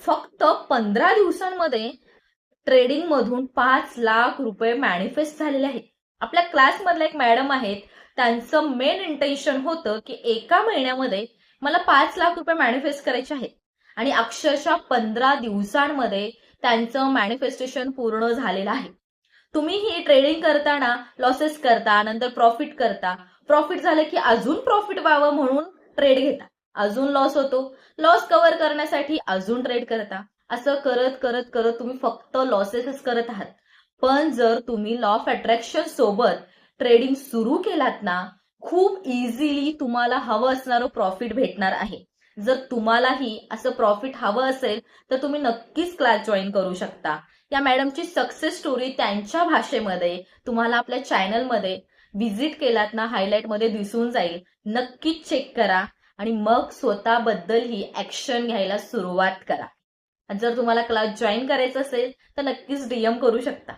फक्त 15 दिवसांमध्ये ट्रेडिंग मधून 5 लाख रुपये मॅनिफेस्ट झालेले आहेत. आपल्या क्लासमधल्या एक मॅडम आहेत, त्यांचं मेन इंटेन्शन होतं की एका महिन्यामध्ये मला 5 लाख रुपये मॅनिफेस्ट करायचे आहेत आणि अक्षरशः 15 दिवसांमध्ये त्यांचं मॅनिफेस्टेशन पूर्ण झालेलं आहे. तुम्हीही ट्रेडिंग करताना लॉसेस करता, नंतर प्रॉफिट करता, प्रॉफिट झालं की अजून प्रॉफिट व्हावं म्हणून ट्रेड घेता, अजून लॉस होतो, लॉस कव्हर करण्यासाठी अजून ट्रेड करता. असं करत करत करत तुम्ही फक्त लॉसेसच करत आहात. पण जर तुम्ही लॉ ऑफ अट्रॅक्शन सोबत ट्रेडिंग सुरू केलात ना, खूप इझिली तुम्हाला हवं असणारं प्रॉफिट भेटणार आहे. जर तुम्हालाही असं प्रॉफिट हवं असेल तर तुम्ही नक्कीच क्लास जॉईन करू शकता. या मॅडमची सक्सेस स्टोरी त्यांच्या भाषेमध्ये तुम्हाला आपल्या चॅनलमध्ये व्हिजिट केलात ना, हायलाइटमध्ये दिसून जाईल. नक्कीच चेक करा आणि मग स्वतःबद्दल ही ऍक्शन घ्यायला सुरुवात करा. जर तुम्हाला क्लास जॉईन करायचा असेल तर नक्कीच DM करू शकता.